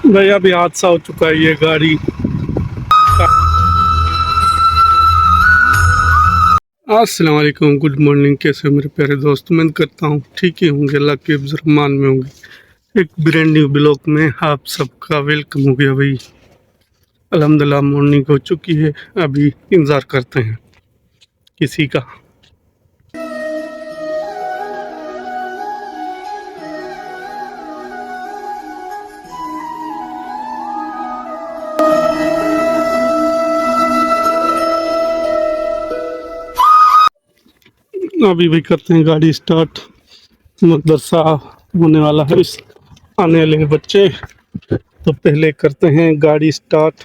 भाई अभी हादसा हो चुका है। ये गाड़ी अस्सलाम वालेकुम, गुड मॉर्निंग। कैसे हो मेरे प्यारे दोस्त? उम्मीद करता हूँ ठीक ही होंगे, अल्लाह के रहमान में होंगे। एक ब्रांड न्यू ब्लॉग में आप सबका वेलकम हो गया भाई। अल्हम्दुलिल्लाह मॉर्निंग हो चुकी है, अभी इंतज़ार करते हैं किसी का। अभी भी करते हैं गाड़ी स्टार्ट। मदरसा होने वाला है इस आने वाले बच्चे, तो पहले करते हैं गाड़ी स्टार्ट।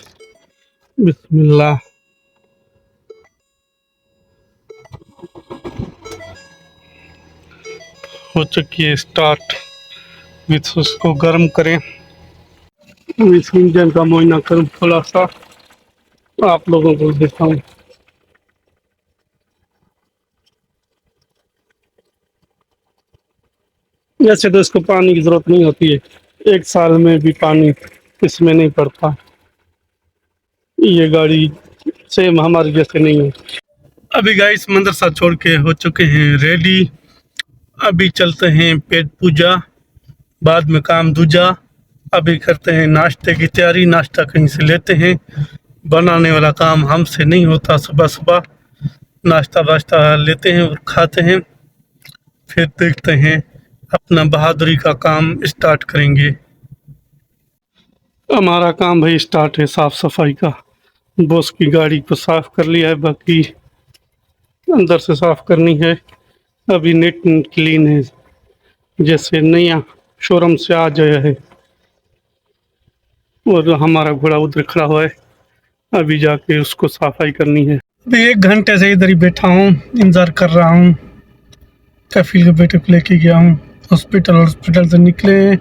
बिस्मिल्लाह। हो चुकी है स्टार्ट। विथ उसको गर्म करें। इस इंजन का मुआयना करूँ थोड़ा सा, आप लोगों को दिखाऊं। वैसे तो इसको पानी की जरूरत नहीं होती है, एक साल में भी पानी इसमें नहीं पड़ता। ये गाड़ी सेम हमारी जैसे नहीं है। अभी गाइस मदरसा छोड़ के हो चुके हैं रेडी। अभी चलते हैं पेट पूजा, बाद में काम दूजा। अभी करते हैं नाश्ते की तैयारी, नाश्ता कहीं से लेते हैं। बनाने वाला काम हमसे नहीं होता। सुबह सुबह नाश्ता वाश्ता लेते हैं और खाते हैं, फिर देखते हैं अपना बहादुरी का काम स्टार्ट करेंगे। हमारा काम भाई स्टार्ट है साफ सफाई का। बॉस की गाड़ी को साफ कर लिया है, बाकी अंदर से साफ करनी है। अभी नीट एंड क्लीन है, जैसे नया शोरूम से आ गया है। और हमारा घोड़ा उधर खड़ा हुआ है, अभी जाके उसको सफाई करनी है। अभी 1 घंटे से इधर ही बैठा हूँ, इंतज़ार कर रहा हूँ। कफील के बेटे को लेके गया हूँ हॉस्पिटल से निकले,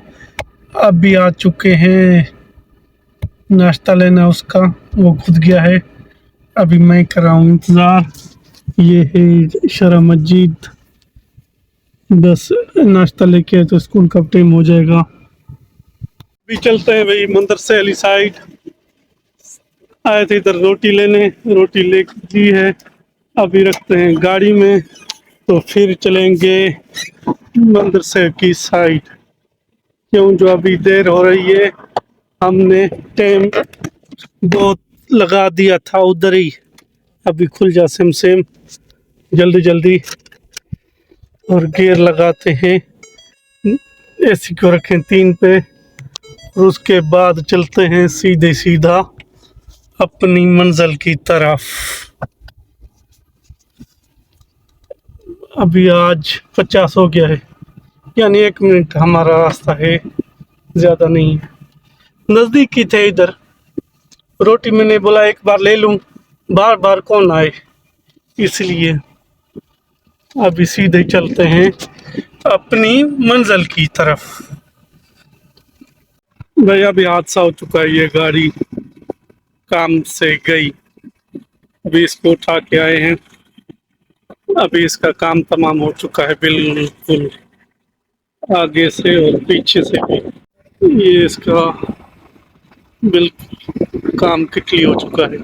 अब भी आ चुके हैं। नाश्ता लेना उसका, वो खुद गया है, अभी मैं कर रहा हूँ इंतज़ार। ये है शरा मस्जिद, बस नाश्ता लेके तो स्कूल का टाइम हो जाएगा। अभी चलते हैं भाई मंदिर से अली साइड। आए थे इधर रोटी लेने, रोटी ले ली है, अभी रखते हैं गाड़ी में, तो फिर चलेंगे मंदिर से की साइड। क्यों जो अभी देर हो रही है, हमने टाइम बहुत लगा दिया था उधर ही। अभी खुल जा सेम सेम जल्दी जल्दी, और गियर लगाते हैं। एसी को रखें 3 पे, और उसके बाद चलते हैं सीधे सीधा अपनी मंजिल की तरफ। अभी आज 50 हो गया है, यानी 1 मिनट हमारा रास्ता है, ज़्यादा नहीं है। नज़दीक ही थे इधर। रोटी मैंने बोला एक बार ले लूँ, बार बार कौन आए, इसलिए अभी सीधे चलते हैं अपनी मंजिल की तरफ। भाई अभी हादसा हो चुका है, ये गाड़ी काम से गई। अभी इसको उठा के आए हैं, अभी इसका काम तमाम हो चुका है बिल्कुल, आगे से और पीछे से भी। ये इसका बिल्कुल काम किटली हो चुका है।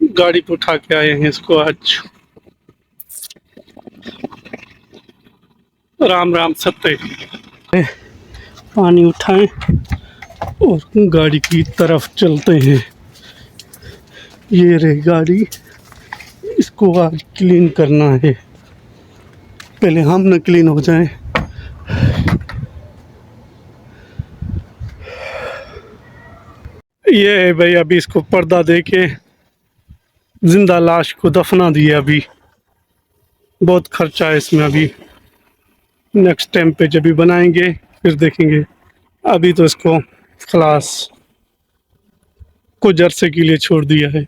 गाड़ी को उठा के आए हैं इसको आज। राम राम सत्य। पानी उठाएं और गाड़ी की तरफ चलते हैं। ये रही गाड़ी, इसको आज क्लीन करना है, पहले हम न क्लीन हो जाएं। ये है भाई, अभी इसको पर्दा दे के जिंदा लाश को दफना दिया। अभी बहुत खर्चा है इसमें, अभी नेक्स्ट टाइम पे जब भी बनाएंगे फिर देखेंगे। अभी तो इसको खलास कुछ अरसे के लिए छोड़ दिया है।